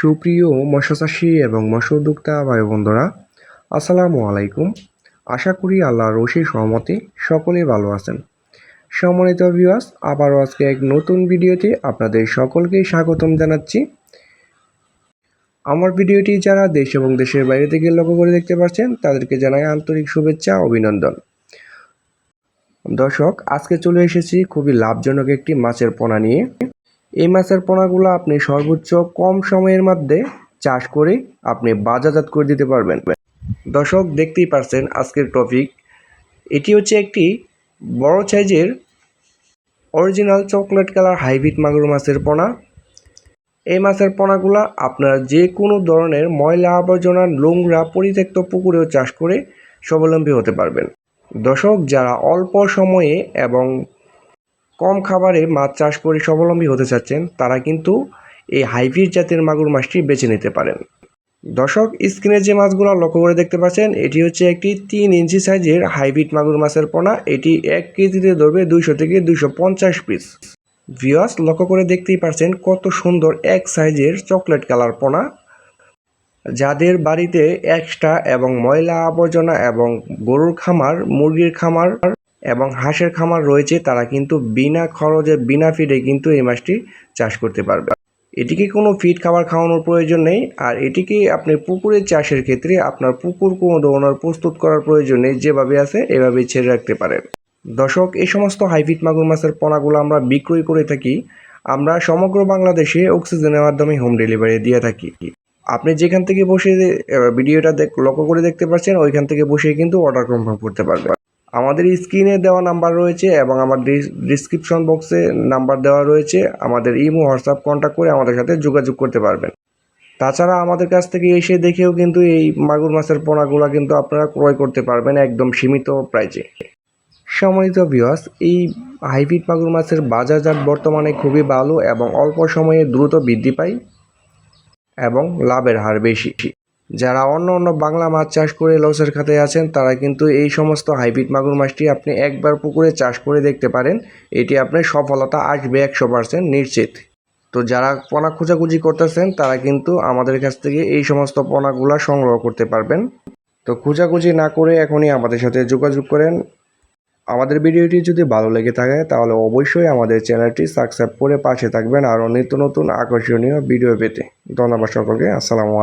সুপ্রিয় মৎস্যচাষী এবং মৎস্য উদ্যোক্তা ভাই বন্ধুরা, আসসালামু আলাইকুম। আশা করি আল্লাহর অশেষ রহমতে সকলেই ভালো আছেন। সম্মানিত ভিউয়ার্স, আবারও আজকে এক নতুন ভিডিওতে আপনাদের সকলকে স্বাগতম জানাচ্ছি। আমার ভিডিওটি যারা দেশ এবং দেশের বাইরে থেকে লক্ষ্য করে দেখতে পাচ্ছেন তাদেরকে জানাই আন্তরিক শুভেচ্ছা অভিনন্দন। দর্শক, আজকে চলে এসেছি খুবই লাভজনক একটি মাছের পোনা নিয়ে। এই মাছের পোনাগুলো আপনি সর্বোচ্চ কম সময়ের মধ্যে চাষ করে আপনি বাজারজাত করে দিতে পারবেন। দর্শক, দেখতেই পারছেন আজকের টপিক। এটি হচ্ছে একটি বড় সাইজের অরিজিনাল চকলেট কালার হাইব্রিড মাগুর মাছের পোনা। এই মাছের পোনাগুলো আপনারা যে কোনো ধরনের ময়লা আবর্জনা নোংরা পরিত্যক্ত পুকুরেও চাষ করে স্বাবলম্বী হতে পারবেন। দর্শক, যারা অল্প সময়ে এবং কম খাবারে মাছ চাষ করে স্বাবলম্বী হতে চাচ্ছেন তারা কিন্তু এই হাইব্রিড জাতের মাগুর মাছটি বেছে নিতে পারেন। দর্শক, স্ক্রিনে যে মাছগুলো লক্ষ্য করে দেখতে পাচ্ছেন এটি হচ্ছে একটি 3 ইঞ্চি সাইজের হাইব্রিড মাগুর মাছের পোনা। এটি 1 কেজিতে ধরবে 200 থেকে 250 পিস। ভিউয়ার্স, লক্ষ্য করে দেখতেই পাচ্ছেন কত সুন্দর এক সাইজের চকলেট কালার পোনা। যাদের বাড়িতে এক্সট্রা এবং ময়লা আবর্জনা এবং গরুর খামার, মুরগির খামার এবং হাঁসের খামার রয়েছে তারা কিন্তু বিনা খরচে বিনা ফিডে কিন্তু এই মাছটি চাষ করতে পারবে। এটিকে কোনো ফিড খাবার খাওয়ানোর প্রয়োজন নেই। আর এটিকে আপনি পুকুরে চাষের ক্ষেত্রে আপনার পুকুর কোনো ধরনের প্রস্তুত করার প্রয়োজন নেই, যেভাবে আছে এভাবেই ছেড়ে রাখতে পারেন। দর্শক, এই সমস্ত হাইব্রিড মাগুর মাছের পোনাগুলো আমরা বিক্রয় করে থাকি। আমরা সমগ্র বাংলাদেশে অক্সিজেনের মাধ্যমে হোম ডেলিভারি দিয়ে থাকি। আপনি যেখান থেকে বসে ভিডিওটা লক্ষ্য করে দেখতে পাচ্ছেন ওইখান থেকে বসে কিন্তু অর্ডার কনফার্ম করতে পারবেন। আমাদের স্ক্রিনে দেওয়া নাম্বার রয়েছে এবং আমার ডিসক্রিপশন বক্সে নাম্বার দেওয়া রয়েছে। আমাদের ইমো, হোয়াটসঅ্যাপ কন্ট্যাক্ট করে আমাদের সাথে যোগাযোগ করতে পারবেন। তাছাড়া আমাদের কাছ থেকে এসে দেখেও কিন্তু এই মাগুর মাছের পোনাগুলো কিন্তু আপনারা ক্রয় করতে পারবেন একদম সীমিত প্রাইজে। সম্মানিত ভিউয়ার্স, এই হাইব্রিড মাগুর মাছের বাজারজাত বর্তমানে খুবই ভালো এবং অল্প সময়ে দ্রুত বৃদ্ধি পায় এবং লাভের হার বেশি। যারা অন্য বাংলা মাছ চাষ করে লসের খাতে আছেন তারা কিন্তু এই সমস্ত হাইব্রিড মাগুর মাছটি আপনি একবার পুকুরে চাষ করে দেখতে পারেন। এটি আপনার সফলতা আসবে 100% নিশ্চিত। তো যারা পোনা খোঁজাখুঁজি করতেছেন তারা কিন্তু আমাদের কাছ থেকে এই সমস্ত পোনাগুলা সংগ্রহ করতে পারবেন। তো খোঁজাখুঁজি না করে এখনই আমাদের সাথে যোগাযোগ করেন। আমাদের ভিডিওটি যদি ভালো লেগে থাকে তাহলে অবশ্যই আমাদের চ্যানেলটি সাবস্ক্রাইব করে পাশে থাকবেন আরও নিত্য নতুন আকর্ষণীয় ভিডিও পেতে। ধন্যবাদ সকলকে। আসসালামু আলাইকুম।